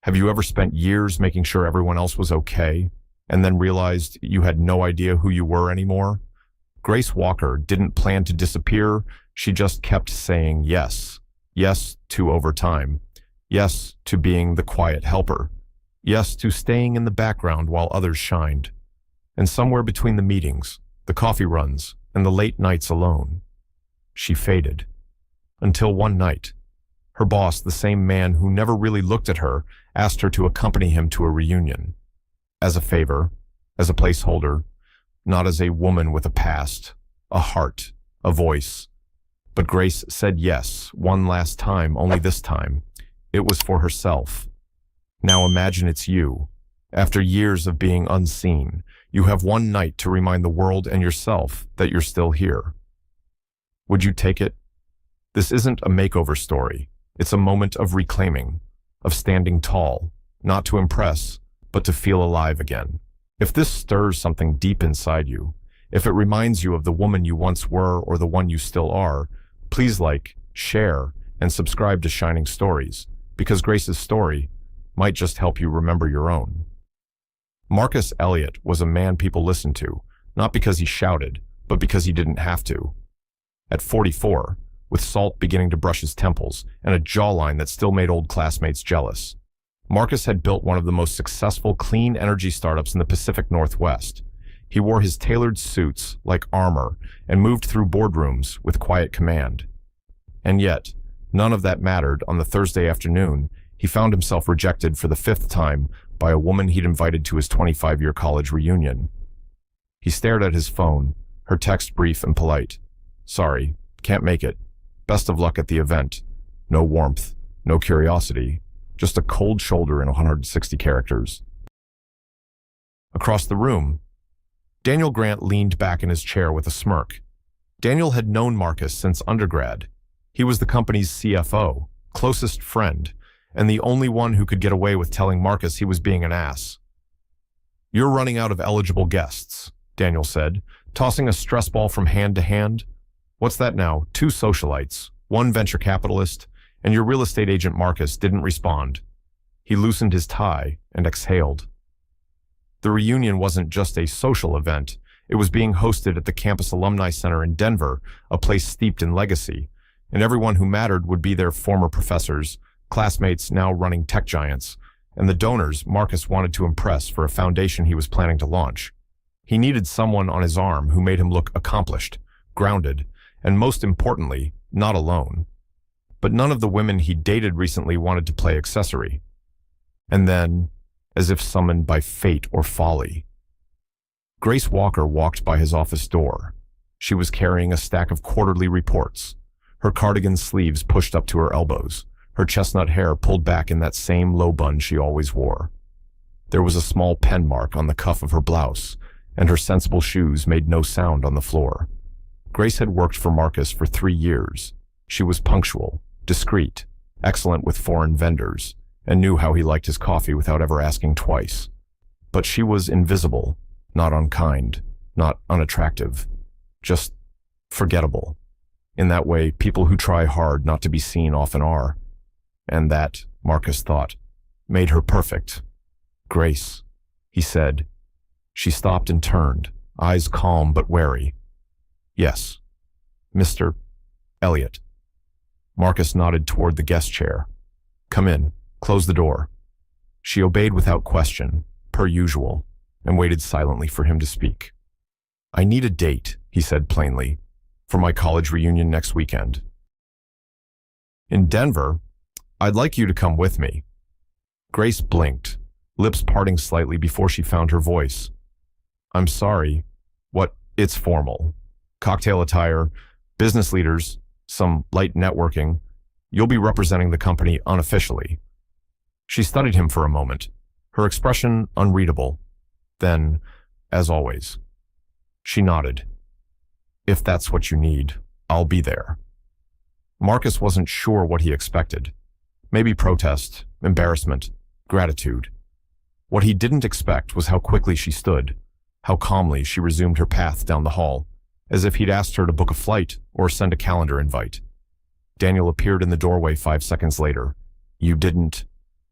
Have you ever spent years making sure everyone else was okay, and then realized you had no idea who you were anymore? Grace Walker didn't plan to disappear, she just kept saying yes. Yes to overtime. Yes to being the quiet helper. Yes to staying in the background while others shined. And somewhere between the meetings, the coffee runs, and the late nights alone, she faded. Until one night, her boss, the same man who never really looked at her, asked her to accompany him to a reunion. As a favor, as a placeholder, not as a woman with a past, a heart, a voice. But Grace said yes, one last time, only this time. It was for herself. Now imagine it's you. After years of being unseen, you have one night to remind the world and yourself that you're still here. Would you take it? This isn't a makeover story. It's a moment of reclaiming, of standing tall, not to impress, but to feel alive again. If this stirs something deep inside you, if it reminds you of the woman you once were or the one you still are, please like, share, and subscribe to Shining Stories, because Grace's story might just help you remember your own. Marcus Elliott was a man people listened to, not because he shouted, but because he didn't have to. At 44, with salt beginning to brush his temples and a jawline that still made old classmates jealous, Marcus had built one of the most successful clean energy startups in the Pacific Northwest. He wore his tailored suits like armor and moved through boardrooms with quiet command. And yet, none of that mattered. On the Thursday afternoon, he found himself rejected for the 5th time by a woman he'd invited to his 25-year college reunion. He stared at his phone, her text brief and polite. "Sorry, can't make it. Best of luck at the event." No warmth, no curiosity, just a cold shoulder in 160 characters. Across the room, Daniel Grant leaned back in his chair with a smirk. Daniel had known Marcus since undergrad. He was the company's CFO, closest friend, and the only one who could get away with telling Marcus he was being an ass. "You're running out of eligible guests," Daniel said, tossing a stress ball from hand to hand. "What's that now? 2 socialites, 1 venture capitalist, and your real estate agent Marcus didn't respond." He loosened his tie and exhaled. The reunion wasn't just a social event. It was being hosted at the campus alumni center in Denver, a place steeped in legacy, and everyone who mattered would be their former professors, classmates now running tech giants, and the donors Marcus wanted to impress for a foundation he was planning to launch. He needed someone on his arm who made him look accomplished, grounded, and most importantly, not alone. But none of the women he dated recently wanted to play accessory. And then, as if summoned by fate or folly, Grace Walker walked by his office door. She was carrying a stack of quarterly reports, her cardigan sleeves pushed up to her elbows, her chestnut hair pulled back in that same low bun she always wore. There was a small pen mark on the cuff of her blouse, and her sensible shoes made no sound on the floor. Grace had worked for Marcus for 3 years. She was punctual, discreet, excellent with foreign vendors, and knew how he liked his coffee without ever asking twice. But she was invisible, not unkind, not unattractive, just forgettable. In that way, people who try hard not to be seen often are. And that, Marcus thought, made her perfect. "Grace," he said. She stopped and turned, eyes calm but wary. "Yes, Mr. Elliott." Marcus nodded toward the guest chair. "Come in. Close the door." She obeyed without question, per usual, and waited silently for him to speak. "I need a date," he said plainly, "for my college reunion next weekend." "In Denver? I'd like you to come with me." Grace blinked, lips parting slightly before she found her voice. "I'm sorry. What? It's formal. Cocktail attire, business leaders, some light networking. You'll be representing the company unofficially." She studied him for a moment, her expression unreadable. Then, as always, she nodded. "If that's what you need, I'll be there." Marcus wasn't sure what he expected. Maybe protest, embarrassment, gratitude. What he didn't expect was how quickly she stood, how calmly she resumed her path down the hall, as if he'd asked her to book a flight or send a calendar invite. Daniel appeared in the doorway 5 seconds later. "You didn't..."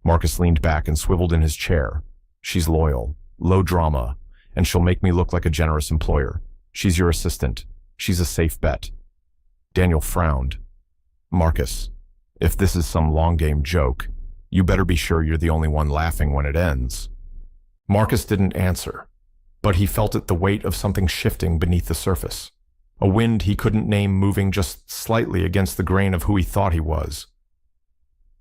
Marcus leaned back and swiveled in his chair. She's loyal, low drama, and she'll make me look like a generous employer. She's your assistant. She's a safe bet. Daniel frowned. Marcus, if this is some long-game joke, you better be sure you're the only one laughing when it ends. Marcus didn't answer, but he felt the weight of something shifting beneath the surface. A wind he couldn't name moving just slightly against the grain of who he thought he was.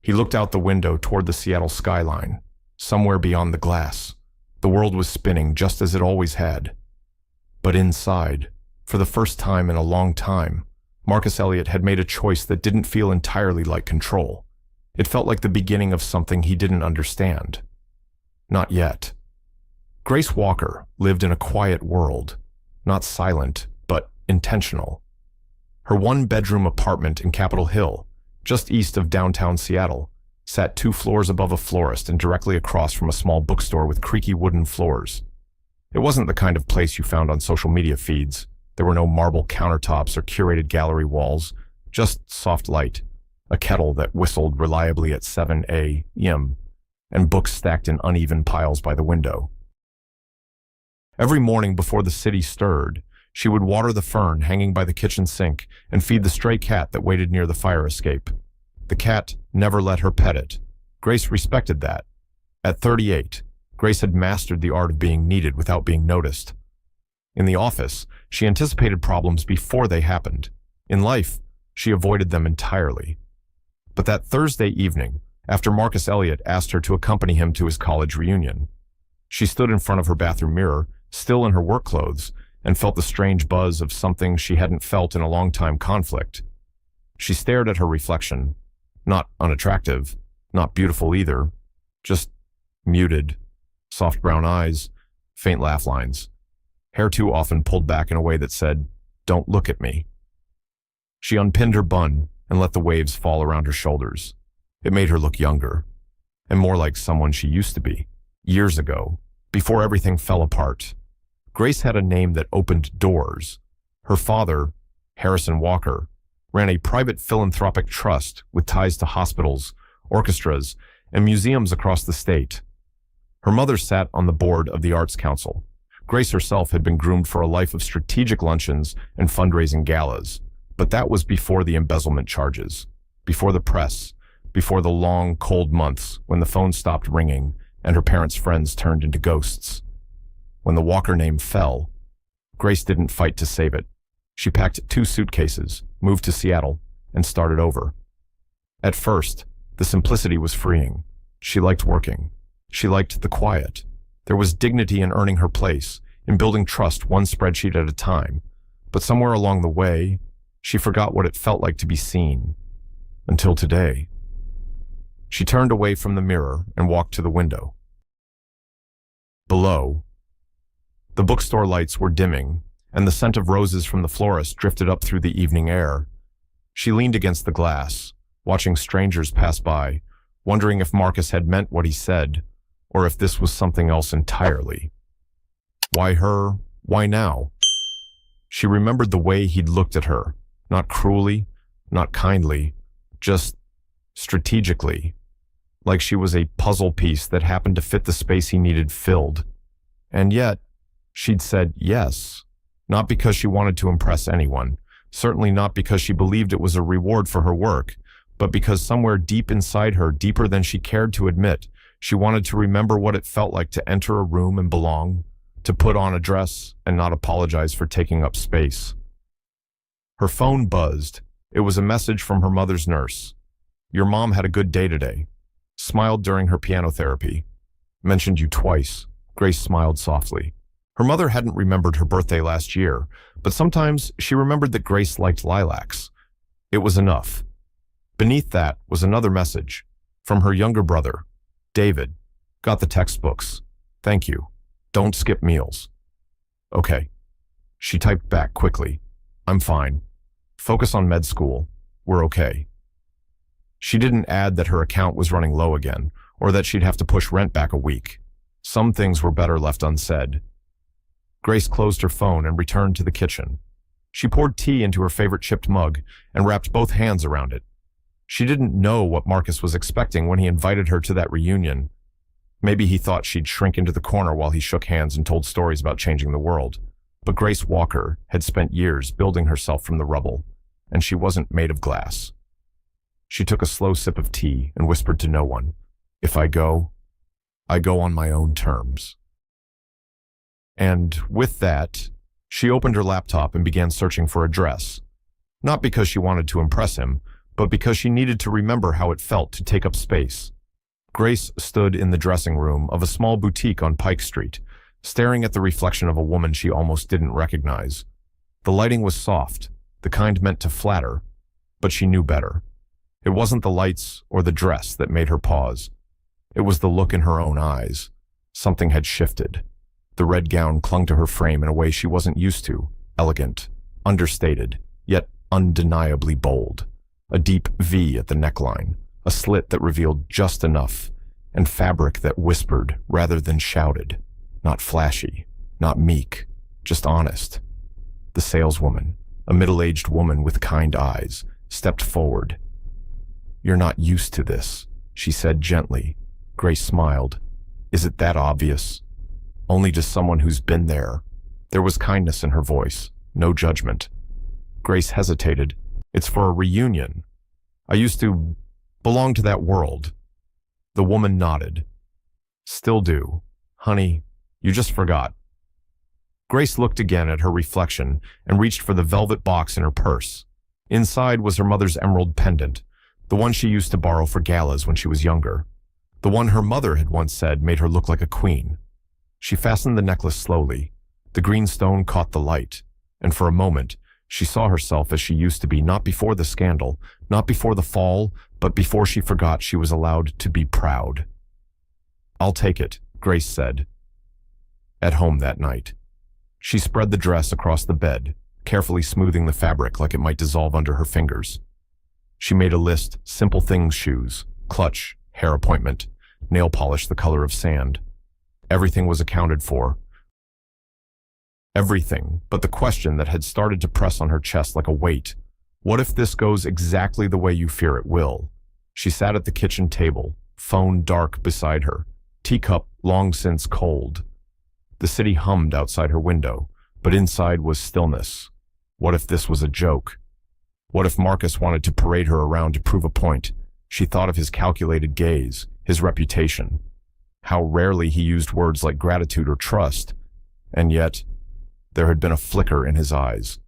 He looked out the window toward the Seattle skyline. Somewhere beyond the glass, the world was spinning just as it always had. But inside, for the first time in a long time, Marcus Elliott had made a choice that didn't feel entirely like control. It felt like the beginning of something he didn't understand. Not yet. Grace Walker lived in a quiet world, not silent, but intentional. Her one-bedroom apartment in Capitol Hill, just east of downtown Seattle, sat 2 floors above a florist and directly across from a small bookstore with creaky wooden floors. It wasn't the kind of place you found on social media feeds. There were no marble countertops or curated gallery walls, just soft light, a kettle that whistled reliably at 7 a.m., and books stacked in uneven piles by the window. Every morning before the city stirred, she would water the fern hanging by the kitchen sink and feed the stray cat that waited near the fire escape. The cat never let her pet it. Grace respected that. At 38, Grace had mastered the art of being needed without being noticed. In the office, she anticipated problems before they happened. In life, she avoided them entirely. But that Thursday evening, after Marcus Elliott asked her to accompany him to his college reunion, she stood in front of her bathroom mirror, still in her work clothes, and felt the strange buzz of something she hadn't felt in a long-time conflict. She stared at her reflection, not unattractive, not beautiful either, just muted, soft brown eyes, faint laugh lines, hair too often pulled back in a way that said, "Don't look at me." She unpinned her bun and let the waves fall around her shoulders. It made her look younger, and more like someone she used to be, years ago, before everything fell apart. Grace had a name that opened doors. Her father, Harrison Walker, ran a private philanthropic trust with ties to hospitals, orchestras, and museums across the state. Her mother sat on the board of the Arts Council. Grace herself had been groomed for a life of strategic luncheons and fundraising galas, but that was before the embezzlement charges, before the press, before the long, cold months when the phone stopped ringing and her parents' friends turned into ghosts. When the Walker name fell, Grace didn't fight to save it. She packed 2 suitcases, moved to Seattle, and started over. At first, the simplicity was freeing. She liked working. She liked the quiet. There was dignity in earning her place, in building trust one spreadsheet at a time. But somewhere along the way, she forgot what it felt like to be seen. Until today. She turned away from the mirror and walked to the window. Below, the bookstore lights were dimming, and the scent of roses from the florist drifted up through the evening air. She leaned against the glass, watching strangers pass by, wondering if Marcus had meant what he said, or if this was something else entirely. Why her? Why now? She remembered the way he'd looked at her, not cruelly, not kindly, just strategically, like she was a puzzle piece that happened to fit the space he needed filled. And yet, she'd said yes, not because she wanted to impress anyone, certainly not because she believed it was a reward for her work, but because somewhere deep inside her, deeper than she cared to admit, she wanted to remember what it felt like to enter a room and belong, to put on a dress and not apologize for taking up space. Her phone buzzed. It was a message from her mother's nurse. "Your mom had a good day today. Smiled during her piano therapy. Mentioned you twice." Grace smiled softly. Her mother hadn't remembered her birthday last year, but sometimes she remembered that Grace liked lilacs. It was enough. Beneath that was another message, from her younger brother, David. "Got the textbooks. Thank you. Don't skip meals." "Okay." She typed back quickly. "I'm fine. Focus on med school. We're okay." She didn't add that her account was running low again, or that she'd have to push rent back a week. Some things were better left unsaid. Grace closed her phone and returned to the kitchen. She poured tea into her favorite chipped mug and wrapped both hands around it. She didn't know what Marcus was expecting when he invited her to that reunion. Maybe he thought she'd shrink into the corner while he shook hands and told stories about changing the world. But Grace Walker had spent years building herself from the rubble, and she wasn't made of glass. She took a slow sip of tea and whispered to no one, "If I go on my own terms." And with that, she opened her laptop and began searching for a dress. Not because she wanted to impress him, but because she needed to remember how it felt to take up space. Grace stood in the dressing room of a small boutique on Pike Street, staring at the reflection of a woman she almost didn't recognize. The lighting was soft, the kind meant to flatter, but she knew better. It wasn't the lights or the dress that made her pause. It was the look in her own eyes. Something had shifted. The red gown clung to her frame in a way she wasn't used to, elegant, understated, yet undeniably bold. A deep V at the neckline, a slit that revealed just enough, and fabric that whispered rather than shouted. Not flashy, not meek, just honest. The saleswoman, a middle-aged woman with kind eyes, stepped forward. "You're not used to this," she said gently. Grace smiled. "Is it that obvious?" "Only to someone who's been there." There was kindness in her voice, no judgment. Grace hesitated. "It's for a reunion. I used to belong to that world." The woman nodded. "Still do. Honey, you just forgot." Grace looked again at her reflection and reached for the velvet box in her purse. Inside was her mother's emerald pendant, the one she used to borrow for galas when she was younger. The one her mother had once said made her look like a queen. She fastened the necklace slowly. The green stone caught the light, and for a moment, she saw herself as she used to be, not before the scandal, not before the fall, but before she forgot she was allowed to be proud. "I'll take it," Grace said. At home that night, she spread the dress across the bed, carefully smoothing the fabric like it might dissolve under her fingers. She made a list: simple things, shoes, clutch, hair appointment, nail polish the color of sand. Everything was accounted for. Everything but the question that had started to press on her chest like a weight. What if this goes exactly the way you fear it will? She sat at the kitchen table, phone dark beside her, teacup long since cold. The city hummed outside her window, but inside was stillness. What if this was a joke? What if Marcus wanted to parade her around to prove a point? She thought of his calculated gaze, his reputation. How rarely he used words like gratitude or trust. And yet, there had been a flicker in his eyes,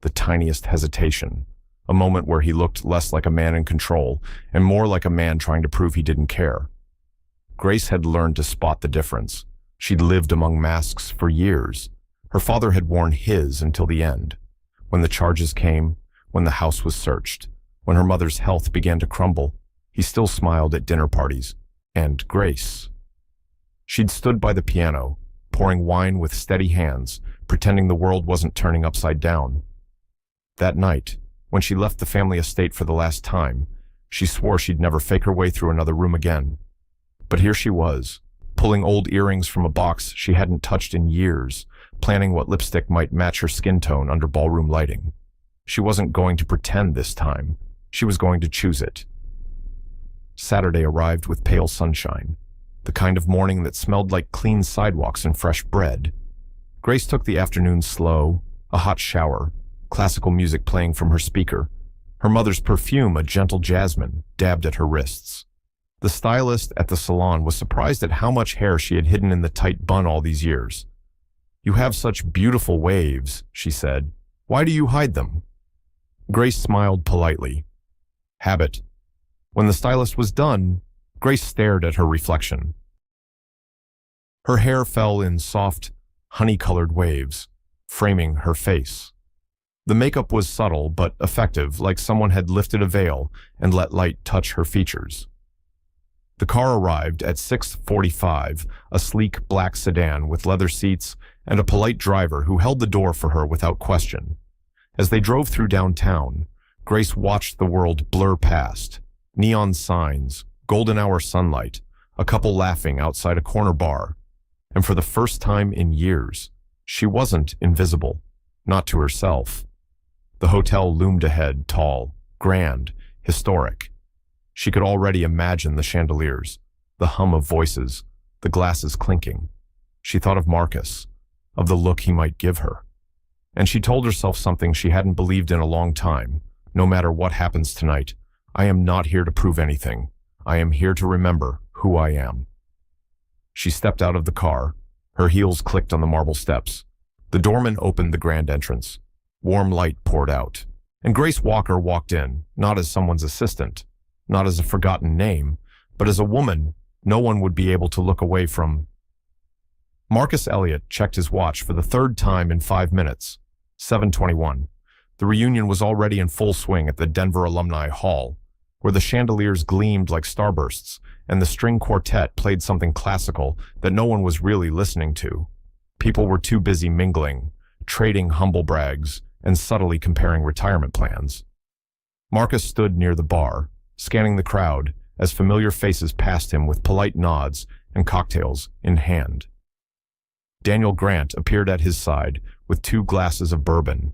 the tiniest hesitation, a moment where he looked less like a man in control and more like a man trying to prove he didn't care. Grace had learned to spot the difference. She'd lived among masks for years. Her father had worn his until the end. When the charges came, when the house was searched, when her mother's health began to crumble, he still smiled at dinner parties. And Grace. She'd stood by the piano, pouring wine with steady hands, pretending the world wasn't turning upside down. That night, when she left the family estate for the last time, she swore she'd never fake her way through another room again. But here she was, pulling old earrings from a box she hadn't touched in years, planning what lipstick might match her skin tone under ballroom lighting. She wasn't going to pretend this time. She was going to choose it. Saturday arrived with pale sunshine, the kind of morning that smelled like clean sidewalks and fresh bread. Grace took the afternoon slow, a hot shower, classical music playing from her speaker, her mother's perfume a gentle jasmine dabbed at her wrists. The stylist at the salon was surprised at how much hair she had hidden in the tight bun all these years. "You have such beautiful waves," she said. "Why do you hide them?" Grace smiled politely. "Habit." When the stylist was done, Grace stared at her reflection. Her hair fell in soft, honey-colored waves, framing her face. The makeup was subtle but effective, like someone had lifted a veil and let light touch her features. The car arrived at 6:45, a sleek black sedan with leather seats and a polite driver who held the door for her without question. As they drove through downtown, Grace watched the world blur past. Neon signs, golden hour sunlight, a couple laughing outside a corner bar. And for the first time in years, she wasn't invisible, not to herself. The hotel loomed ahead, tall, grand, historic, She could already imagine the chandeliers, the hum of voices, the glasses clinking. She thought of Marcus, of the look he might give her. And she told herself something she hadn't believed in a long time. No matter what happens tonight, I am not here to prove anything. I am here to remember who I am. She stepped out of the car. Her heels clicked on the marble steps. The doorman opened the grand entrance. Warm light poured out. And Grace Walker walked in, not as someone's assistant, not as a forgotten name, but as a woman no one would be able to look away from. Marcus Elliott checked his watch for the third time in 5 minutes. 7:21. The reunion was already in full swing at the Denver Alumni Hall, where the chandeliers gleamed like starbursts, and the string quartet played something classical that no one was really listening to. People were too busy mingling, trading humble brags, and subtly comparing retirement plans. Marcus stood near the bar, scanning the crowd as familiar faces passed him with polite nods and cocktails in hand. Daniel Grant appeared at his side with 2 glasses of bourbon.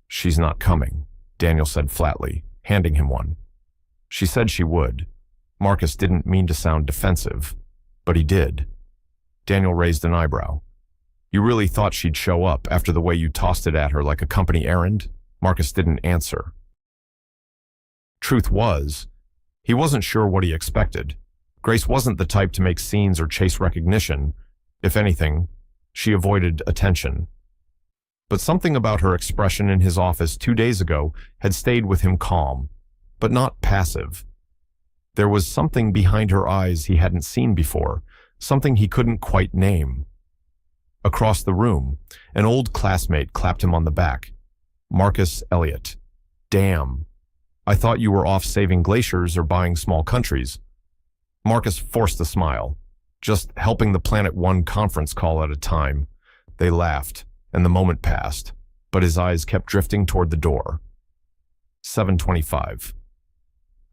"She's not coming," Daniel said flatly, handing him one. She said she would. Marcus didn't mean to sound defensive, but he did. Daniel raised an eyebrow. "You really thought she'd show up after the way you tossed it at her like a company errand?" Marcus didn't answer. Truth was, he wasn't sure what he expected. Grace wasn't the type to make scenes or chase recognition. If anything, she avoided attention. But something about her expression in his office 2 days ago had stayed with him calm, but not passive. There was something behind her eyes he hadn't seen before, something he couldn't quite name. Across the room, an old classmate clapped him on the back. "Marcus Elliott. Damn. I thought you were off saving glaciers or buying small countries." Marcus forced a smile, just helping the Planet One conference call at a time. They laughed, and the moment passed, but his eyes kept drifting toward the door. 7:25.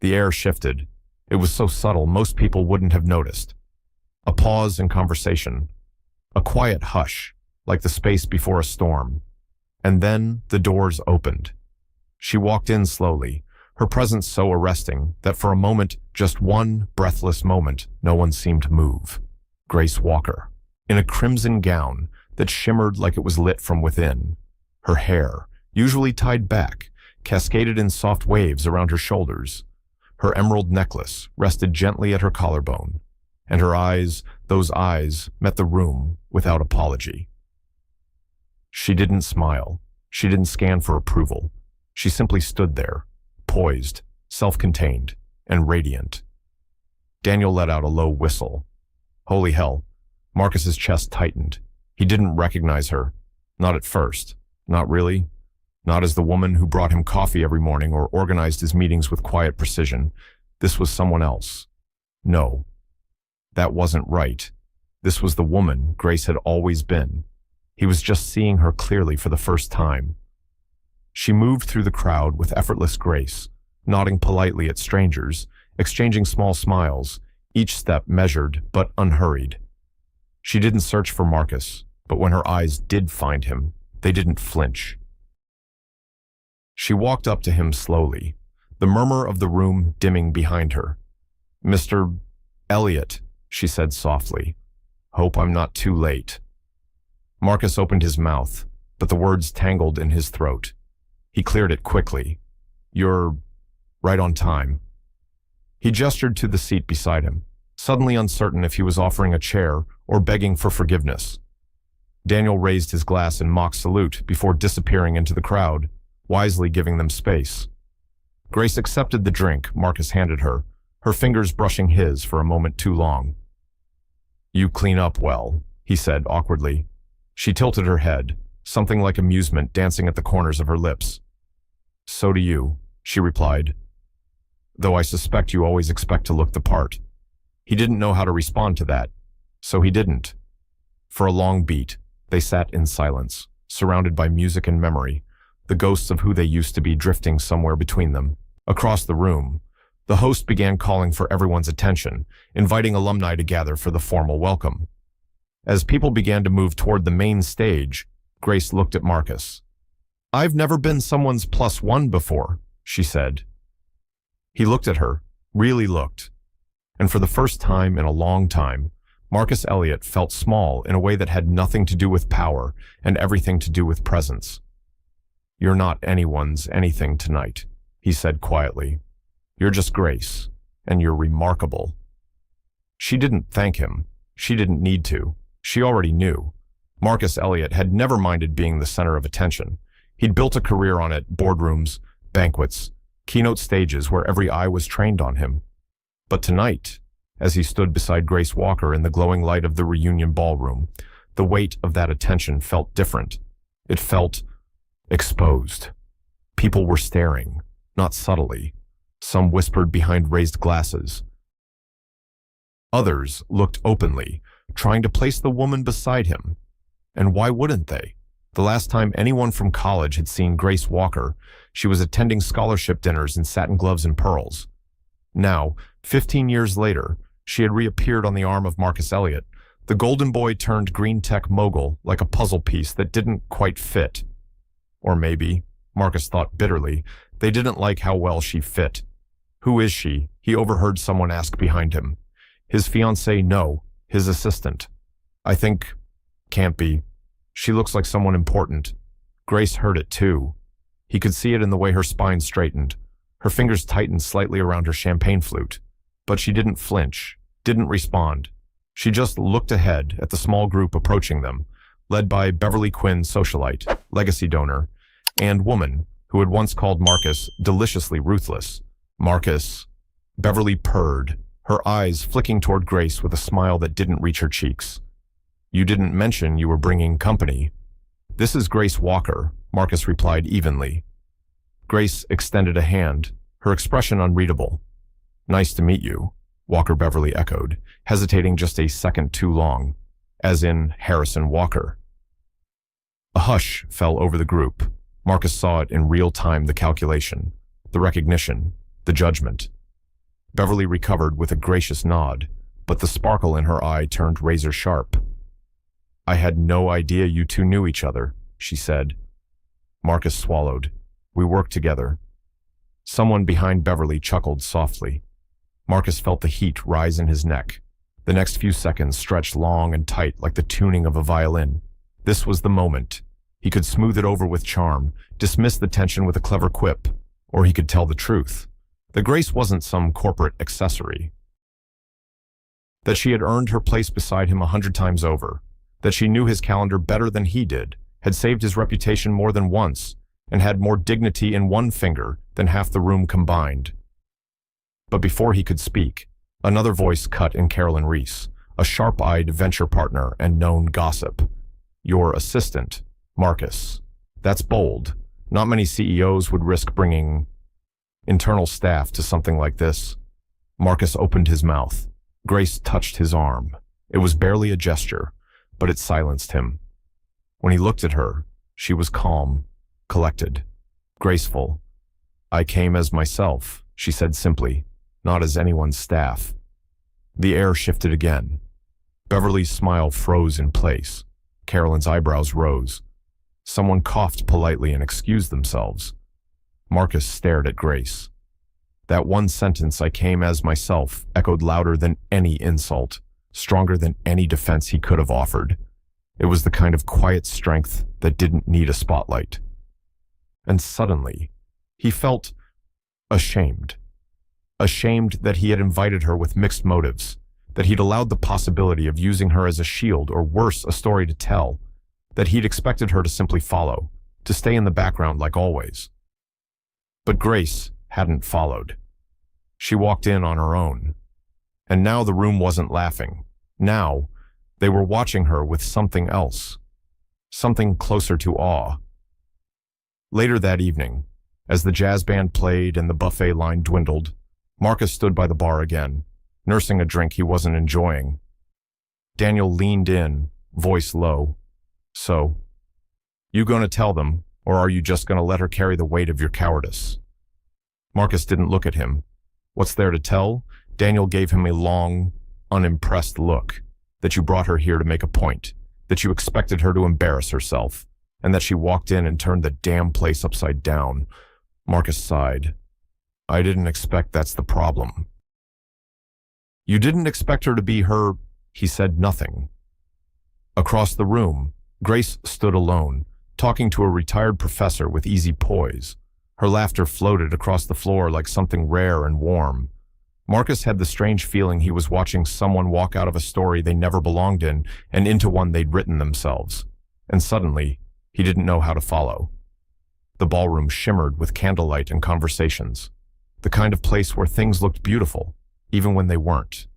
The air shifted. It was so subtle most people wouldn't have noticed. A pause in conversation. A quiet hush, like the space before a storm. And then the doors opened. She walked in slowly, her presence so arresting that for a moment, just one breathless moment, no one seemed to move. Grace Walker, in a crimson gown that shimmered like it was lit from within. Her hair, usually tied back, cascaded in soft waves around her shoulders. Her emerald necklace rested gently at her collarbone, and her eyes, those eyes, met the room without apology. She didn't smile. She didn't scan for approval. She simply stood there, poised, self-contained, and radiant. Daniel let out a low whistle. Holy hell, Marcus's chest tightened. He didn't recognize her. Not at first. Not really. Not as the woman who brought him coffee every morning or organized his meetings with quiet precision. This was someone else. No, that wasn't right. This was the woman Grace had always been. He was just seeing her clearly for the first time. She moved through the crowd with effortless grace, nodding politely at strangers, exchanging small smiles, each step measured but unhurried. She didn't search for Marcus, but when her eyes did find him, they didn't flinch. She walked up to him slowly, the murmur of the room dimming behind her. "Mr. Elliott," she said softly. "Hope I'm not too late." Marcus opened his mouth, but the words tangled in his throat. He cleared it quickly. "You're right on time." He gestured to the seat beside him, suddenly uncertain if he was offering a chair or begging for forgiveness. Daniel raised his glass in mock salute before disappearing into the crowd, wisely giving them space. Grace accepted the drink Marcus handed her, her fingers brushing his for a moment too long. "You clean up well," he said awkwardly. She tilted her head, something like amusement dancing at the corners of her lips. "So do you," she replied. "Though I suspect you always expect to look the part." He didn't know how to respond to that, so he didn't. For a long beat, they sat in silence, surrounded by music and memory, the ghosts of who they used to be drifting somewhere between them. Across the room, the host began calling for everyone's attention, inviting alumni to gather for the formal welcome. As people began to move toward the main stage, Grace looked at Marcus. "I've never been someone's +1 before," she said. He looked at her, really looked. And for the first time in a long time, Marcus Elliot felt small in a way that had nothing to do with power and everything to do with presence. "You're not anyone's anything tonight," he said quietly. "You're just Grace, and you're remarkable." She didn't thank him. She didn't need to. She already knew. Marcus Elliot had never minded being the center of attention. He'd built a career on it, boardrooms, banquets, keynote stages where every eye was trained on him. But tonight, as he stood beside Grace Walker in the glowing light of the reunion ballroom, the weight of that attention felt different. It felt exposed. People were staring, not subtly. Some whispered behind raised glasses. Others looked openly, trying to place the woman beside him. And why wouldn't they? The last time anyone from college had seen Grace Walker, she was attending scholarship dinners in satin gloves and pearls. Now, 15 years later, she had reappeared on the arm of Marcus Elliot, the golden boy turned green tech mogul, like a puzzle piece that didn't quite fit. Or maybe, Marcus thought bitterly, they didn't like how well she fit. "Who is she?" he overheard someone ask behind him. His fiancée? No, his assistant. "I think, can't be. She looks like someone important." Grace heard it too. He could see it in the way her spine straightened. Her fingers tightened slightly around her champagne flute. But she didn't flinch, didn't respond. She just looked ahead at the small group approaching them, led by Beverly Quinn, socialite, legacy donor, and woman who had once called Marcus deliciously ruthless. "Marcus." Beverly purred, her eyes flicking toward Grace with a smile that didn't reach her cheeks. "You didn't mention you were bringing company." "This is Grace Walker," Marcus replied evenly. Grace extended a hand, her expression unreadable. "Nice to meet you," Walker Beverly echoed, hesitating just a second too long, as in Harrison Walker. A hush fell over the group. Marcus saw it in real time, the calculation, the recognition, the judgment. Beverly recovered with a gracious nod, but the sparkle in her eye turned razor sharp. "I had no idea you two knew each other," she said. Marcus swallowed. "We worked together." Someone behind Beverly chuckled softly. Marcus felt the heat rise in his neck. The next few seconds stretched long and tight like the tuning of a violin. This was the moment. He could smooth it over with charm, dismiss the tension with a clever quip, or he could tell the truth. That Grace wasn't some corporate accessory. That she had earned her place beside him 100 times over. That she knew his calendar better than he did, had saved his reputation more than once, and had more dignity in one finger than half the room combined. But before he could speak, another voice cut in Carolyn Reese, a sharp-eyed venture partner and known gossip. "Your assistant, Marcus. That's bold. Not many CEOs would risk bringing internal staff to something like this." Marcus opened his mouth. Grace touched his arm. It was barely a gesture, but it silenced him. When he looked at her, she was calm, collected, graceful. "I came as myself," she said simply, "not as anyone's staff." The air shifted again. Beverly's smile froze in place. Carolyn's eyebrows rose. Someone coughed politely and excused themselves. Marcus stared at Grace. That one sentence, "I came as myself," echoed louder than any insult, stronger than any defense he could have offered. It was the kind of quiet strength that didn't need a spotlight. And suddenly, he felt ashamed. Ashamed that he had invited her with mixed motives, that he'd allowed the possibility of using her as a shield or worse, a story to tell, that he'd expected her to simply follow, to stay in the background like always. But Grace hadn't followed. She walked in on her own. And now the room wasn't laughing. Now, they were watching her with something else. Something closer to awe. Later that evening, as the jazz band played and the buffet line dwindled, Marcus stood by the bar again, nursing a drink he wasn't enjoying. Daniel leaned in, voice low. "So, you gonna tell them, or are you just gonna let her carry the weight of your cowardice?" Marcus didn't look at him. "What's there to tell?" Daniel gave him a long, unimpressed look. "That you brought her here to make a point, that you expected her to embarrass herself, and that she walked in and turned the damn place upside down." Marcus sighed. "I didn't expect that's the problem." You didn't expect her to be her. He said nothing. Across the room, Grace stood alone, talking to a retired professor with easy poise. Her laughter floated across the floor like something rare and warm. Marcus had the strange feeling he was watching someone walk out of a story they never belonged in and into one they'd written themselves. And suddenly, he didn't know how to follow. The ballroom shimmered with candlelight and conversations, the kind of place where things looked beautiful, even when they weren't.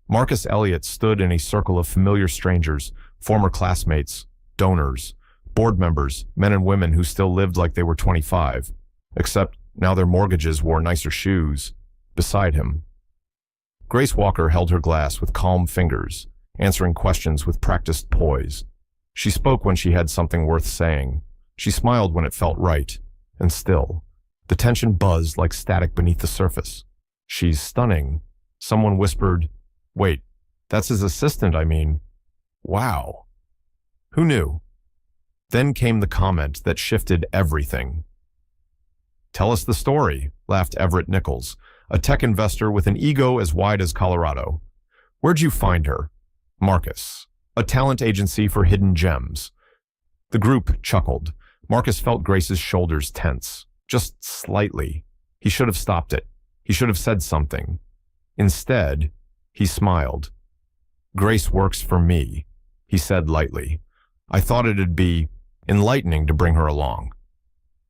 Marcus Elliott stood in a circle of familiar strangers, former classmates, donors, board members, men and women who still lived like they were 25, except now their mortgages wore nicer shoes. Beside him, Grace Walker held her glass with calm fingers, answering questions with practiced poise. She spoke when she had something worth saying. She smiled when it felt right, and still, the tension buzzed like static beneath the surface. She's stunning. Someone whispered, "Wait, that's his assistant, I mean." Wow. Who knew? Then came the comment that shifted everything. "Tell us the story," laughed Everett Nichols, a tech investor with an ego as wide as Colorado. "Where'd you find her?" "Marcus, a talent agency for hidden gems." The group chuckled. Marcus felt Grace's shoulders tense, just slightly. He should have stopped it. He should have said something. Instead, he smiled. "Grace works for me," he said lightly. "I thought it'd be enlightening to bring her along."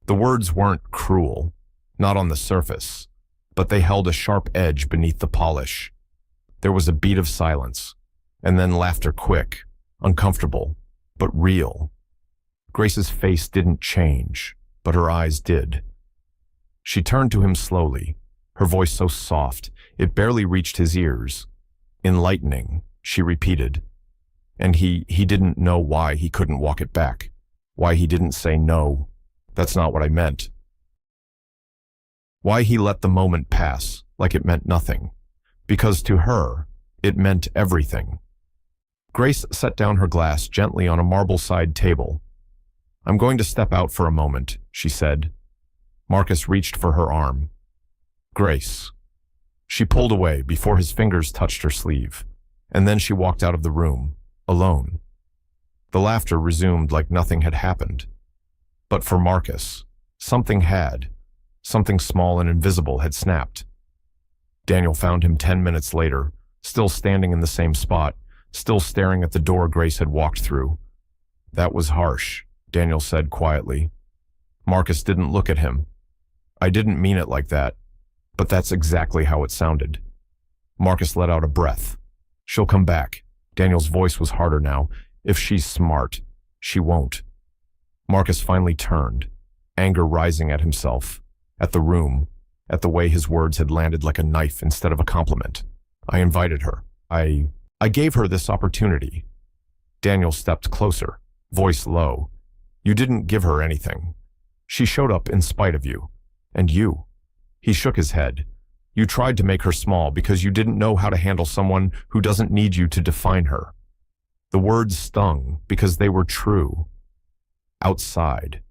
The words weren't cruel, not on the surface, but they held a sharp edge beneath the polish. There was a beat of silence, and then laughter, quick, uncomfortable, but real. Grace's face didn't change, but her eyes did. She turned to him slowly, her voice so soft it barely reached his ears. "Enlightening," she repeated. And he didn't know why he couldn't walk it back, why he didn't say no, that's not what I meant. Why he let the moment pass like it meant nothing, because to her, it meant everything. Grace set down her glass gently on a marble-side table. "I'm going to step out for a moment," she said. Marcus reached for her arm. "Grace." She pulled away before his fingers touched her sleeve, and then she walked out of the room, alone. The laughter resumed like nothing had happened. But for Marcus, something had. Something small and invisible had snapped. Daniel found him 10 minutes later, still standing in the same spot, still staring at the door Grace had walked through. "That was harsh," Daniel said quietly. Marcus didn't look at him. "I didn't mean it like that, but that's exactly how it sounded." Marcus let out a breath. "She'll come back." Daniel's voice was harder now. "If she's smart, she won't." Marcus finally turned, anger rising at himself, at the room, at the way his words had landed like a knife instead of a compliment. "I invited her. I gave her this opportunity." Daniel stepped closer, voice low. "You didn't give her anything. She showed up in spite of you. And you." He shook his head. "You tried to make her small because you didn't know how to handle someone who doesn't need you to define her." The words stung because they were true. Outside,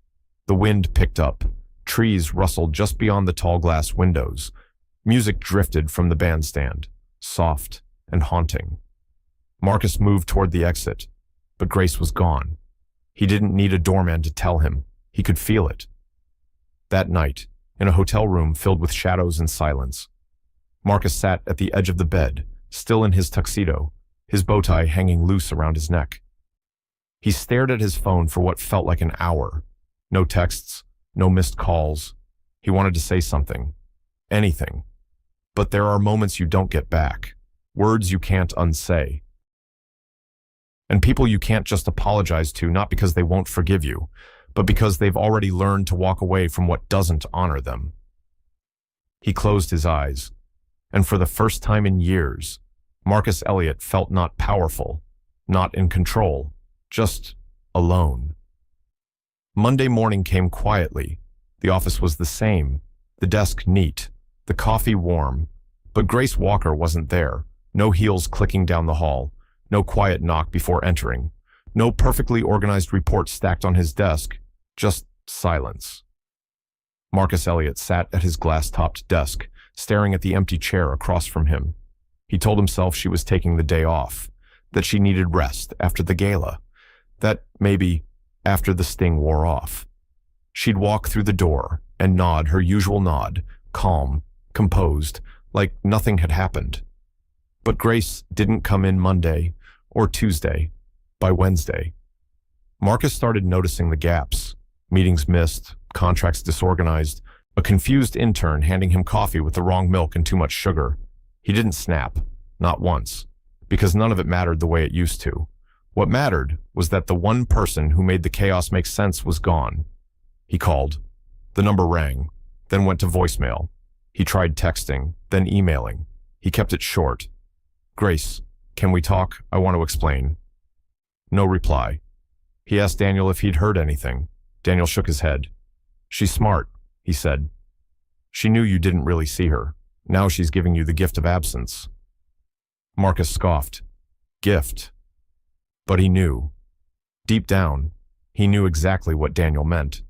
the wind picked up. Trees rustled just beyond the tall glass windows. Music drifted from the bandstand, soft and haunting. Marcus moved toward the exit, but Grace was gone. He didn't need a doorman to tell him. He could feel it. That night, in a hotel room filled with shadows and silence, Marcus sat at the edge of the bed, still in his tuxedo, his bow tie hanging loose around his neck. He stared at his phone for what felt like an hour. No texts, no missed calls. He wanted to say something. Anything. But there are moments you don't get back. Words you can't unsay. And people you can't just apologize to, not because they won't forgive you, but because they've already learned to walk away from what doesn't honor them. He closed his eyes, and for the first time in years, Marcus Elliott felt not powerful, not in control, just alone. Monday morning came quietly. The office was the same, the desk neat, the coffee warm, but Grace Walker wasn't there. No heels clicking down the hall, no quiet knock before entering, no perfectly organized report stacked on his desk, just silence. Marcus Elliott sat at his glass-topped desk, staring at the empty chair across from him. He told himself she was taking the day off, that she needed rest after the gala, that maybe after the sting wore off, she'd walk through the door and nod her usual nod, calm, composed, like nothing had happened. But Grace didn't come in Monday or Tuesday. By Wednesday, Marcus started noticing the gaps, meetings missed, contracts disorganized, a confused intern handing him coffee with the wrong milk and too much sugar. He didn't snap, not once, because none of it mattered the way it used to. What mattered was that the one person who made the chaos make sense was gone. He called. The number rang, then went to voicemail. He tried texting, then emailing. He kept it short. Grace, can we talk? I want to explain. No reply. He asked Daniel if he'd heard anything. Daniel shook his head. She's smart, he said. She knew you didn't really see her. Now she's giving you the gift of absence. Marcus scoffed. Gift. But he knew. Deep down, he knew exactly what Daniel meant.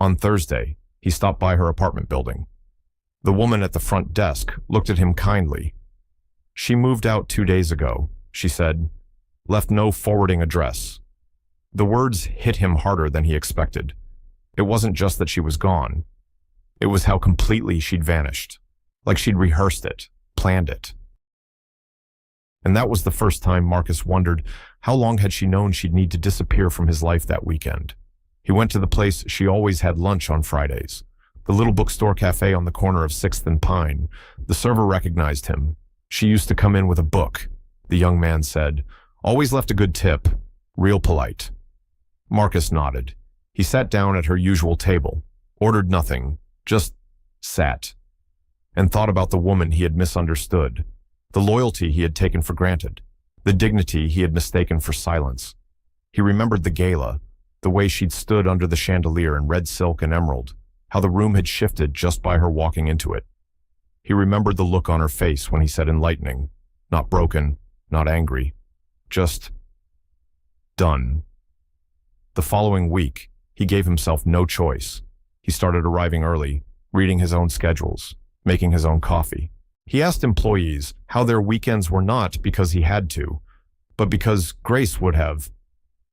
On Thursday, he stopped by her apartment building. The woman at the front desk looked at him kindly. She moved out 2 days ago, she said. Left no forwarding address. The words hit him harder than he expected. It wasn't just that she was gone. It was how completely she'd vanished. Like she'd rehearsed it, planned it. And that was the first time Marcus wondered how long had she known she'd need to disappear from his life that weekend. He went to the place she always had lunch on Fridays, the little bookstore cafe on the corner of 6th and Pine. The server recognized him. She used to come in with a book, the young man said. Always left a good tip. Real polite. Marcus nodded. He sat down at her usual table, ordered nothing, just sat, and thought about the woman he had misunderstood, the loyalty he had taken for granted, the dignity he had mistaken for silence. He remembered the gala, the way she'd stood under the chandelier in red silk and emerald, how the room had shifted just by her walking into it. He remembered the look on her face when he said enlightening, not broken, not angry, just done. The following week, he gave himself no choice. He started arriving early, reading his own schedules, making his own coffee. He asked employees how their weekends were not because he had to, but because Grace would have.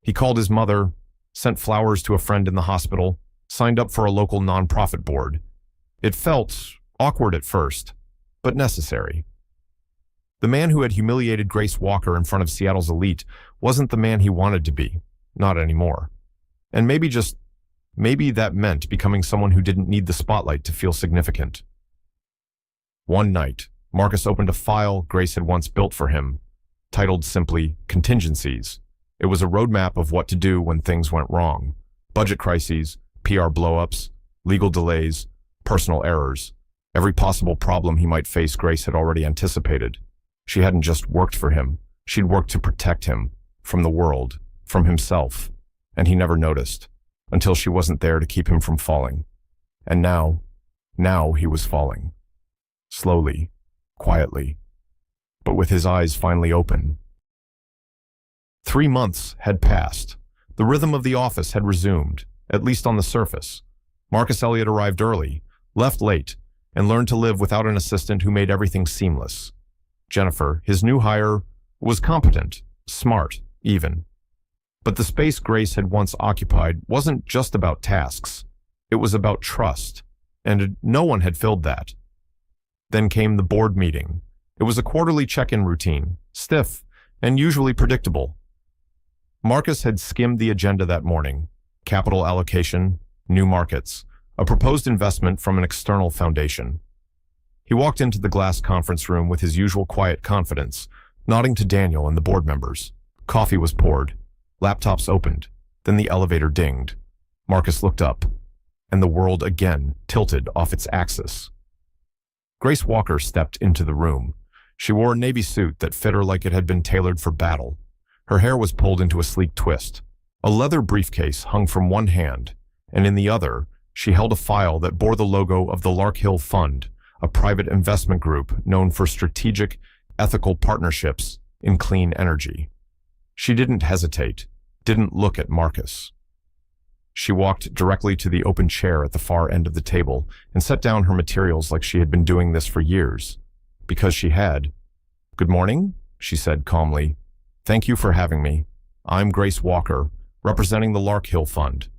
He called his mother, sent flowers to a friend in the hospital, signed up for a local nonprofit board. It felt awkward at first, but necessary. The man who had humiliated Grace Walker in front of Seattle's elite wasn't the man he wanted to be, not anymore. And maybe that meant becoming someone who didn't need the spotlight to feel significant. One night, Marcus opened a file Grace had once built for him, titled simply Contingencies. It was a roadmap of what to do when things went wrong. Budget crises, PR blowups, legal delays, personal errors. Every possible problem he might face, Grace had already anticipated. She hadn't just worked for him. She'd worked to protect him, from the world, from himself. And he never noticed, until she wasn't there to keep him from falling. And now he was falling. Slowly, quietly, but with his eyes finally open. 3 months had passed. The rhythm of the office had resumed, at least on the surface. Marcus Elliott arrived early, left late, and learned to live without an assistant who made everything seamless. Jennifer, his new hire, was competent, smart, even. But the space Grace had once occupied wasn't just about tasks. It was about trust, and no one had filled that. Then came the board meeting. It was a quarterly check-in routine, stiff and usually predictable. Marcus had skimmed the agenda that morning. Capital allocation, new markets, a proposed investment from an external foundation. He walked into the glass conference room with his usual quiet confidence, nodding to Daniel and the board members. Coffee was poured. Laptops opened. Then the elevator dinged. Marcus looked up, and the world again tilted off its axis. Grace Walker stepped into the room. She wore a navy suit that fit her like it had been tailored for battle. Her hair was pulled into a sleek twist. A leather briefcase hung from one hand, and in the other, she held a file that bore the logo of the Lark Hill Fund, a private investment group known for strategic, ethical partnerships in clean energy. She didn't hesitate, didn't look at Marcus. She walked directly to the open chair at the far end of the table and set down her materials like she had been doing this for years. because she had. "Good morning," she said calmly. "Thank you for having me. I'm Grace Walker, representing the Lark Hill Fund.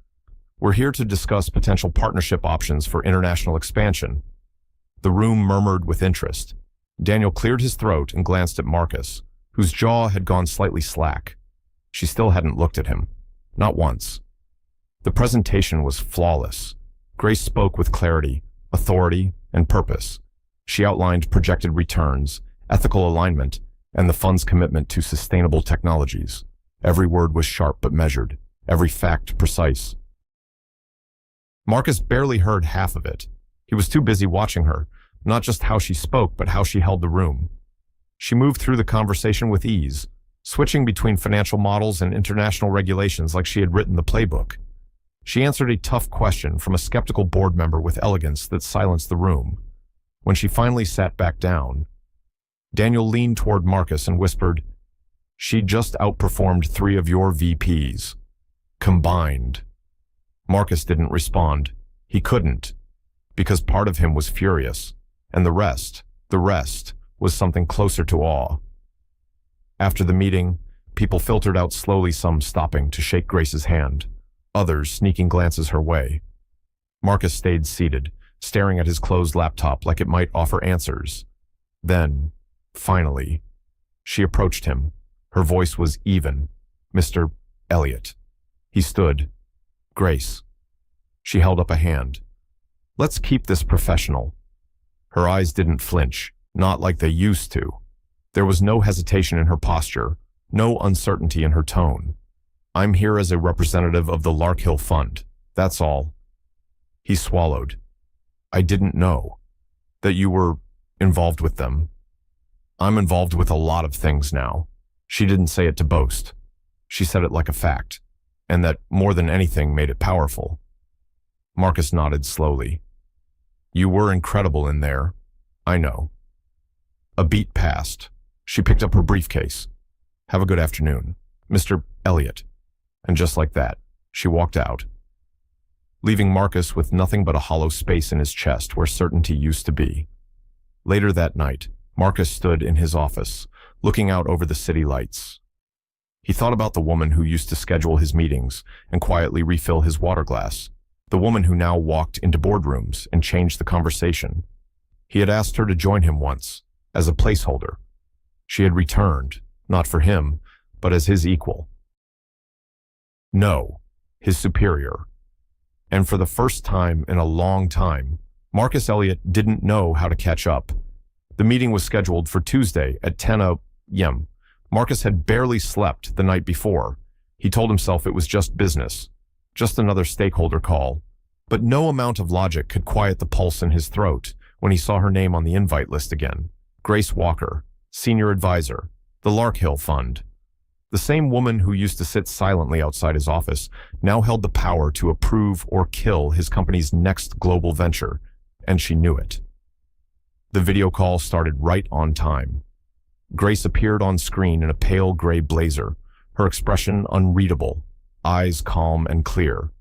We're here to discuss potential partnership options for international expansion." The room murmured with interest. Daniel cleared his throat and glanced at Marcus, whose jaw had gone slightly slack. She still hadn't looked at him. Not once. The presentation was flawless. Grace spoke with clarity, authority, and purpose. She outlined projected returns, ethical alignment, and the fund's commitment to sustainable technologies. Every word was sharp but measured, every fact precise. Marcus barely heard half of it. He was too busy watching her, not just how she spoke, but how she held the room. She moved through the conversation with ease, switching between financial models and international regulations like she had written the playbook. She answered a tough question from a skeptical board member with elegance that silenced the room. When she finally sat back down, Daniel leaned toward Marcus and whispered, "She just outperformed 3 of your VPs. Combined." Marcus didn't respond. He couldn't, because part of him was furious, and the rest was something closer to awe. After the meeting, people filtered out slowly, some stopping to shake Grace's hand, others sneaking glances her way. Marcus stayed seated, staring at his closed laptop like it might offer answers. Then, finally, she approached him. Her voice was even. "Mr. Elliott." He stood. "Grace." She held up a hand. "Let's keep this professional." Her eyes didn't flinch, not like they used to. There was no hesitation in her posture, no uncertainty in her tone. "I'm here as a representative of the Lark Hill Fund. That's all." He swallowed. "I didn't know that you were involved with them." "I'm involved with a lot of things now." She didn't say it to boast. She said it like a fact, and that more than anything made it powerful. Marcus nodded slowly. "You were incredible in there. I know." A beat passed. She picked up her briefcase. "Have a good afternoon, Mr. Elliott." And just like that, she walked out, leaving Marcus with nothing but a hollow space in his chest where certainty used to be. Later that night, Marcus stood in his office, looking out over the city lights. He thought about the woman who used to schedule his meetings and quietly refill his water glass, the woman who now walked into boardrooms and changed the conversation. He had asked her to join him once, as a placeholder. She had returned, not for him, but as his equal. No, his superior. And for the first time in a long time, Marcus Elliott didn't know how to catch up. The meeting was scheduled for Tuesday at 10 a.m. Marcus had barely slept the night before. He told himself it was just business, just another stakeholder call. But no amount of logic could quiet the pulse in his throat when he saw her name on the invite list again. Grace Walker, Senior Advisor, the Lark Hill Fund. The same woman who used to sit silently outside his office now held the power to approve or kill his company's next global venture, and she knew it. The video call started right on time. Grace appeared on screen in a pale gray blazer, her expression unreadable, eyes calm and clear.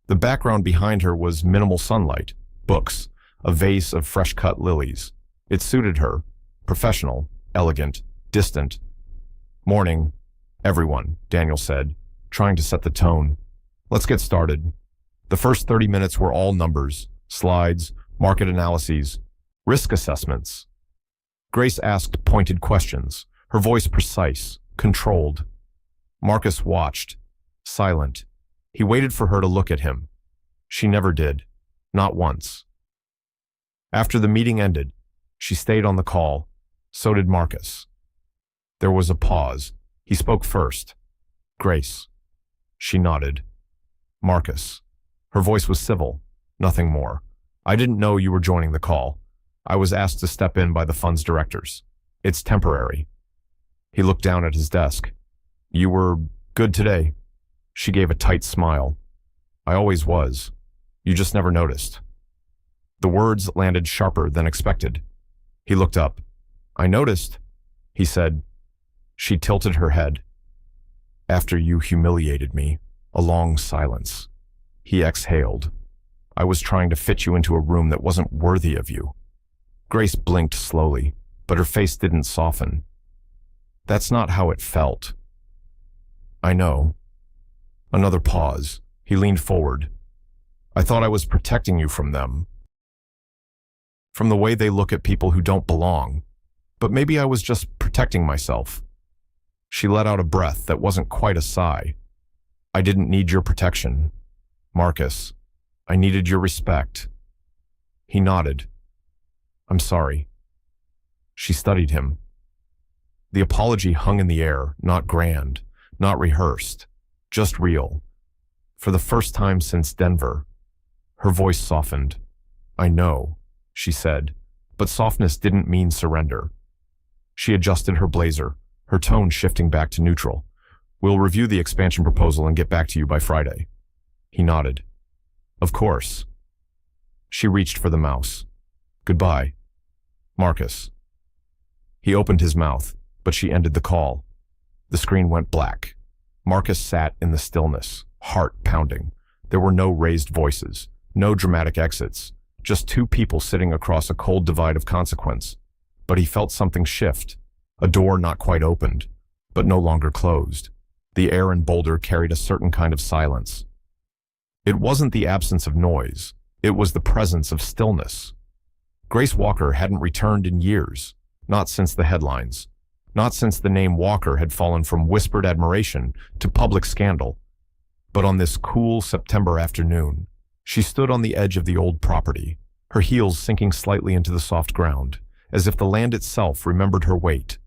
The background behind her was minimal sunlight, books, a vase of fresh-cut lilies. It suited her, professional, elegant, distant. "Morning, everyone," Daniel said, trying to set the tone. "Let's get started." The first 30 minutes were all numbers, slides, market analyses, risk assessments. Grace asked pointed questions, her voice precise, controlled. Marcus watched, silent. He waited for her to look at him. She never did, not once. After the meeting ended, she stayed on the call. So did Marcus. There was a pause. He spoke first. "Grace." She nodded. "Marcus." Her voice was civil, nothing more. "I didn't know you were joining the call. I was asked to step in by the fund's directors. It's temporary." He looked down at his desk. "You were good today." She gave a tight smile. "I always was. You just never noticed." The words landed sharper than expected. He looked up. "I noticed," he said. She tilted her head. "After you humiliated me." A long silence. He exhaled. "I was trying to fit you into a room that wasn't worthy of you." Grace blinked slowly. but her face didn't soften. That's not how it felt. I know. Another pause. He leaned forward. I thought I was protecting you from them. From the way they look at people who don't belong. But maybe I was just protecting myself. She let out a breath that wasn't quite a sigh. I didn't need your protection, Marcus. I needed your respect. He nodded. I'm sorry. She studied him. The apology hung in the air, not grand, not rehearsed, just real. For the first time since Denver, her voice softened. I know, she said, but softness didn't mean surrender. She adjusted her blazer, her tone shifting back to neutral. We'll review the expansion proposal and get back to you by Friday. He nodded. Of course. She reached for the mouse. Goodbye, Marcus. He opened his mouth, but she ended the call. The screen went black. Marcus sat in the stillness, heart pounding. There were no raised voices, no dramatic exits, just two people sitting across a cold divide of consequence. But he felt something shift, a door not quite opened, but no longer closed. The air in Boulder carried a certain kind of silence. It wasn't the absence of noise, it was the presence of stillness. Grace Walker hadn't returned in years, not since the headlines, not since the name Walker had fallen from whispered admiration to public scandal. But on this cool September afternoon, she stood on the edge of the old property, her heels sinking slightly into the soft ground, as if the land itself remembered her weight.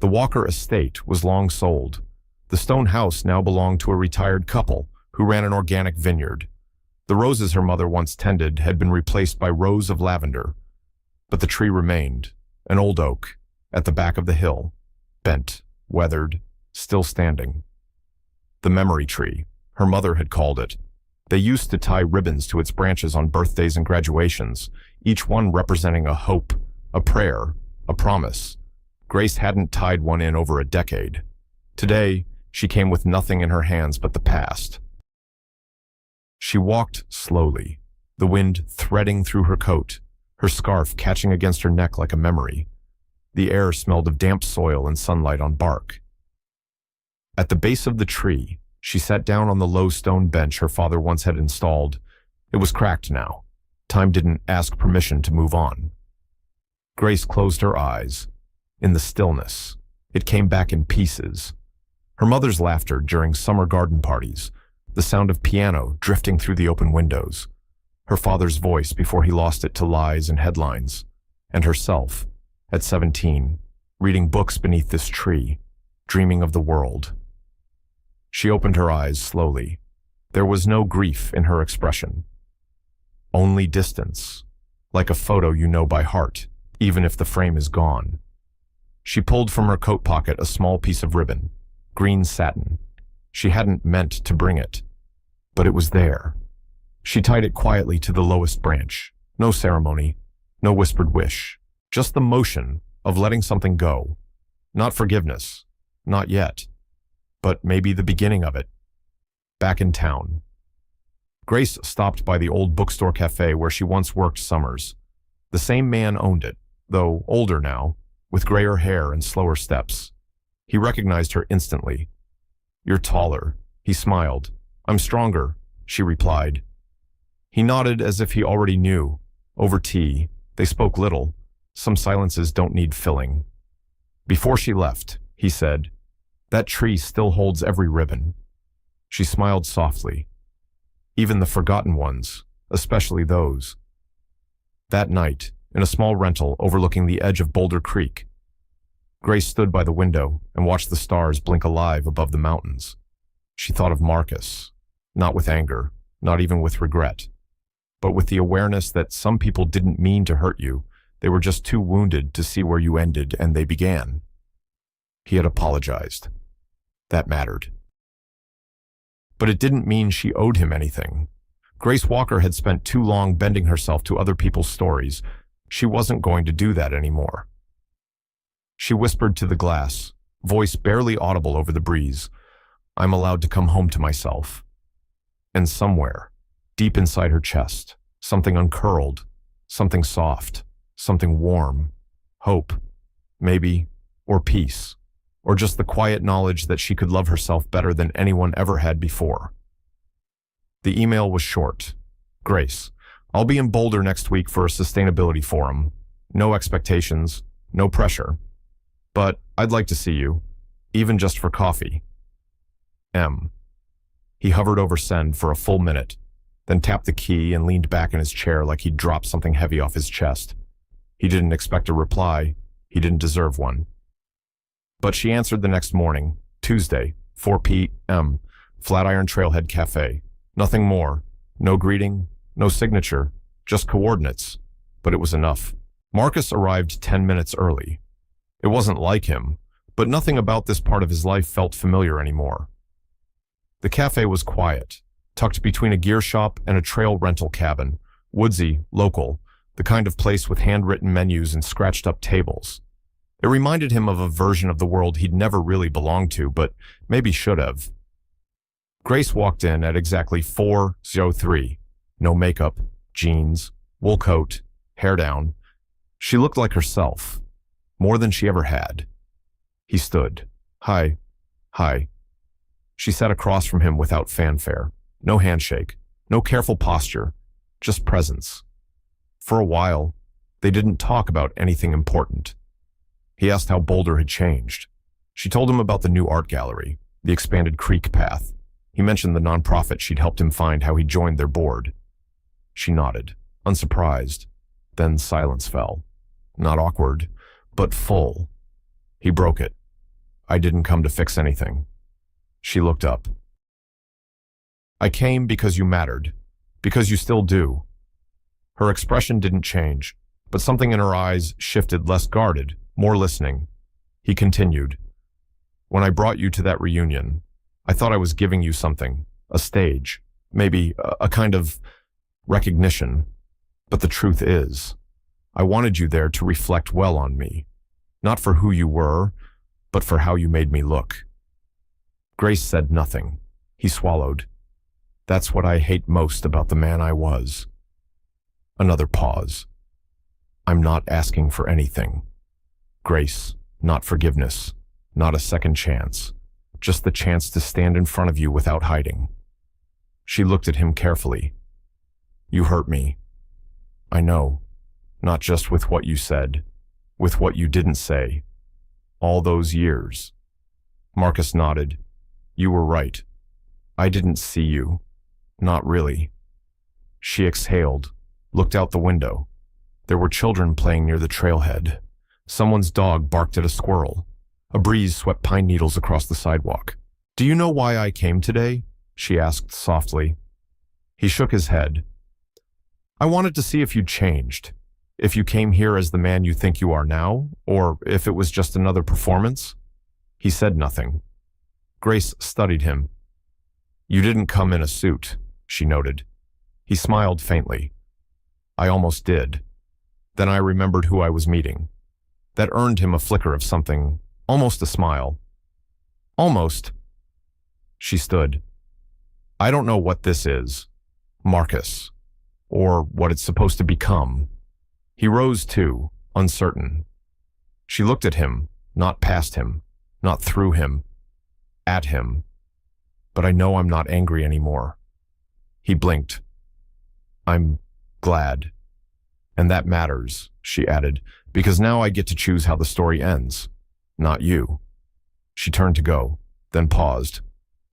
The Walker estate was long sold. The stone house now belonged to a retired couple who ran an organic vineyard. The roses her mother once tended had been replaced by rows of lavender, but the tree remained, an old oak, at the back of the hill, bent, weathered, still standing. The memory tree, her mother had called it. They used to tie ribbons to its branches on birthdays and graduations, each one representing a hope, a prayer, a promise. Grace hadn't tied one in over a decade. Today, she came with nothing in her hands but the past. She walked slowly, the wind threading through her coat, her scarf catching against her neck like a memory. The air smelled of damp soil and sunlight on bark. At the base of the tree, she sat down on the low stone bench her father once had installed. It was cracked now. Time didn't ask permission to move on. Grace closed her eyes. In the stillness, it came back in pieces. Her mother's laughter during summer garden parties, the sound of piano drifting through the open windows, her father's voice before he lost it to lies and headlines, and herself, at 17, reading books beneath this tree, dreaming of the world. She opened her eyes slowly. There was no grief in her expression. Only distance, like a photo you know by heart, even if the frame is gone. She pulled from her coat pocket a small piece of ribbon, green satin. She hadn't meant to bring it, but it was there. She tied it quietly to the lowest branch. No ceremony, no whispered wish, just the motion of letting something go. Not forgiveness, not yet, but maybe the beginning of it. Back in town. Grace stopped by the old bookstore cafe where she once worked summers. The same man owned it, though older now, with grayer hair and slower steps. He recognized her instantly. You're taller, he smiled. I'm stronger, she replied. He nodded as if he already knew. Over tea, they spoke little. Some silences don't need filling. Before she left, he said, that tree still holds every ribbon. She smiled softly. Even the forgotten ones, especially those. That night, in a small rental overlooking the edge of Boulder Creek, Grace stood by the window and watched the stars blink alive above the mountains. She thought of Marcus, not with anger, not even with regret, but with the awareness that some people didn't mean to hurt you. They were just too wounded to see where you ended and they began. He had apologized. That mattered. But it didn't mean she owed him anything. Grace Walker had spent too long bending herself to other people's stories. She wasn't going to do that anymore. She whispered to the glass, voice barely audible over the breeze, I'm allowed to come home to myself. And somewhere, deep inside her chest, something uncurled, something soft, something warm, hope. maybe, or peace, or just the quiet knowledge that she could love herself better than anyone ever had before. The email was short. Grace, I'll be in Boulder next week for a sustainability forum. No expectations, no pressure. But I'd like to see you, even just for coffee. M. He hovered over send for a full minute, then tapped the key and leaned back in his chair like he'd dropped something heavy off his chest. He didn't expect a reply. He didn't deserve one. But she answered the next morning, Tuesday, 4 p.m., Flatiron Trailhead Cafe. Nothing more. No greeting, no signature, just coordinates. But it was enough. Marcus arrived 10 minutes early. It wasn't like him, but nothing about this part of his life felt familiar anymore. The cafe was quiet, tucked between a gear shop and a trail rental cabin, woodsy, local, the kind of place with handwritten menus and scratched-up tables. It reminded him of a version of the world he'd never really belonged to, but maybe should have. Grace walked in at exactly 4:03. No makeup, jeans, wool coat, hair down. She looked like herself, more than she ever had. He stood. Hi. Hi. She sat across from him without fanfare. No handshake, no careful posture, just presence. For a while, they didn't talk about anything important. He asked how Boulder had changed. She told him about the new art gallery, the expanded creek path. He mentioned the nonprofit she'd helped him find, how he joined their board. She nodded, unsurprised. Then silence fell. Not awkward, but full. He broke it. I didn't come to fix anything. She looked up. I came because you mattered, because you still do. Her expression didn't change, but something in her eyes shifted, less guarded, more listening. He continued. When I brought you to that reunion, I thought I was giving you something, a stage, maybe a kind of recognition. But the truth is, I wanted you there to reflect well on me, not for who you were, but for how you made me look. Grace said nothing. He swallowed. That's what I hate most about the man I was. Another pause. I'm not asking for anything. Grace, not forgiveness, not a second chance, just the chance to stand in front of you without hiding. She looked at him carefully. You hurt me. I know, not just with what you said, with what you didn't say. All those years. Marcus nodded. You were right. I didn't see you. Not really. She exhaled, looked out the window. There were children playing near the trailhead. Someone's dog barked at a squirrel. A breeze swept pine needles across the sidewalk. Do you know why I came today? She asked softly. He shook his head. I wanted to see if you'd changed. If you came here as the man you think you are now, or if it was just another performance. He said nothing. Grace studied him. You didn't come in a suit, she noted. He smiled faintly. I almost did. Then I remembered who I was meeting. That earned him a flicker of something, almost a smile. Almost. She stood. I don't know what this is, Marcus, or what it's supposed to become. He rose too, uncertain. She looked at him, not past him, not through him, at him. But I know I'm not angry anymore. He blinked. I'm glad. And that matters, she added, because now I get to choose how the story ends, not you. She turned to go, then paused.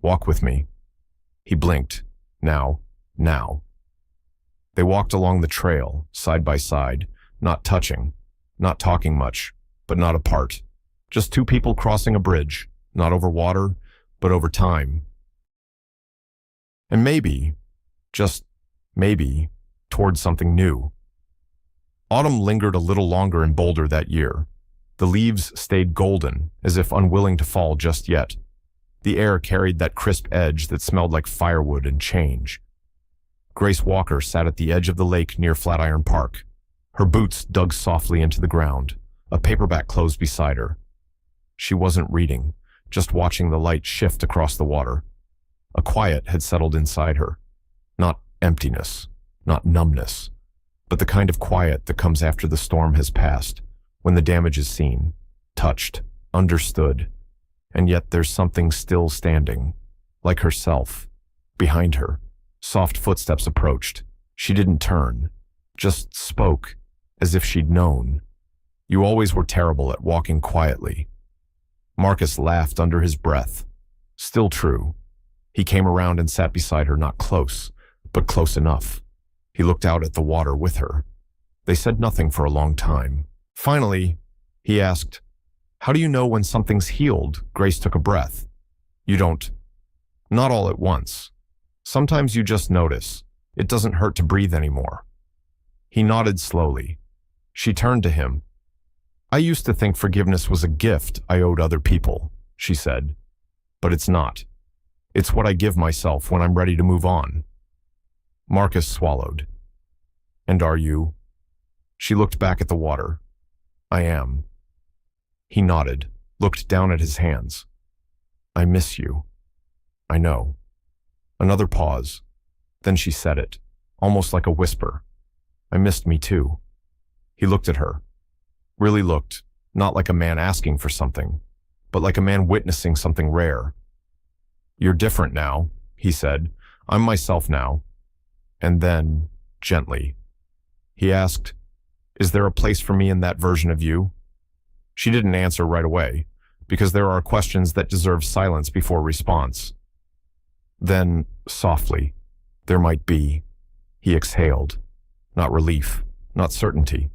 Walk with me. He blinked. Now. They walked along the trail, side by side, not touching, not talking much, but not apart. Just two people crossing a bridge, not over water, but over time. And maybe, just maybe, towards something new. Autumn lingered a little longer in Boulder that year. The leaves stayed golden, as if unwilling to fall just yet. The air carried that crisp edge that smelled like firewood and change. Grace Walker sat at the edge of the lake near Flatiron Park. Her boots dug softly into the ground, a paperback closed beside her. She wasn't reading, just watching the light shift across the water. A quiet had settled inside her. Not emptiness, not numbness, but the kind of quiet that comes after the storm has passed, when the damage is seen, touched, understood, and yet there's something still standing, like herself. Behind her, soft footsteps approached. She didn't turn, just spoke, as if she'd known. You always were terrible at walking quietly. Marcus laughed under his breath. Still true. He came around and sat beside her, not close, but close enough. He looked out at the water with her. They said nothing for a long time. Finally, he asked, "How do you know when something's healed?" Grace took a breath. "You don't. Not all at once. Sometimes you just notice. It doesn't hurt to breathe anymore." He nodded slowly. She turned to him. "I used to think forgiveness was a gift I owed other people," she said. "But it's not. It's what I give myself when I'm ready to move on." Marcus swallowed. "And are you?" She looked back at the water. "I am." He nodded, looked down at his hands. "I miss you." "I know." Another pause. Then she said it, almost like a whisper. "I missed me too." He looked at her. Really looked, not like a man asking for something, but like a man witnessing something rare. "You're different now," he said. "I'm myself now." And then, gently, he asked, "Is there a place for me in that version of you?" She didn't answer right away, because there are questions that deserve silence before response. Then, softly, "There might be." He exhaled. Not relief, not certainty.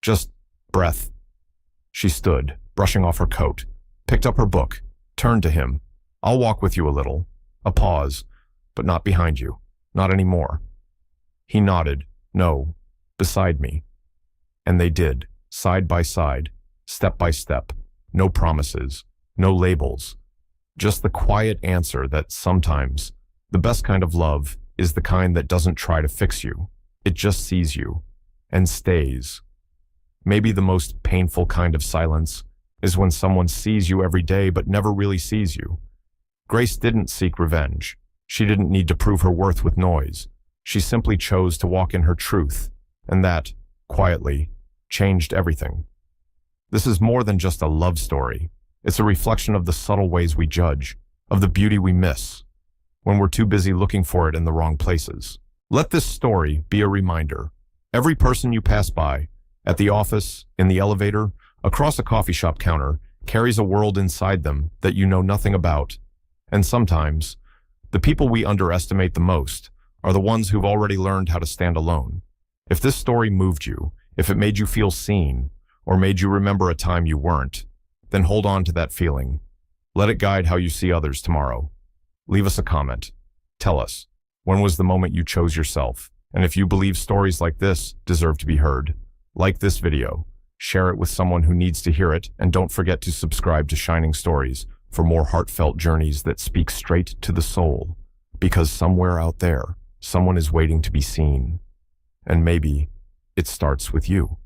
Just breath. She stood, brushing off her coat, picked up her book, turned to him. "I'll walk with you a little." A pause, "But not behind you. Not anymore." He nodded. "No, beside me." And they did, side by side, step by step. No promises, no labels. Just the quiet answer that sometimes the best kind of love is the kind that doesn't try to fix you. It just sees you and stays. Maybe the most painful kind of silence is when someone sees you every day but never really sees you. Grace didn't seek revenge. She didn't need to prove her worth with noise. She simply chose to walk in her truth, and that, quietly, changed everything. This is more than just a love story. It's a reflection of the subtle ways we judge, of the beauty we miss, when we're too busy looking for it in the wrong places. Let this story be a reminder. Every person you pass by, at the office, in the elevator, across a coffee shop counter, carries a world inside them that you know nothing about. And sometimes, the people we underestimate the most are the ones who've already learned how to stand alone. If this story moved you, if it made you feel seen, or made you remember a time you weren't, then hold on to that feeling. Let it guide how you see others tomorrow. Leave us a comment. Tell us, when was the moment you chose yourself? And if you believe stories like this deserve to be heard, like this video, share it with someone who needs to hear it, and don't forget to subscribe to Shining Stories for more heartfelt journeys that speak straight to the soul. Because somewhere out there, someone is waiting to be seen. And maybe it starts with you.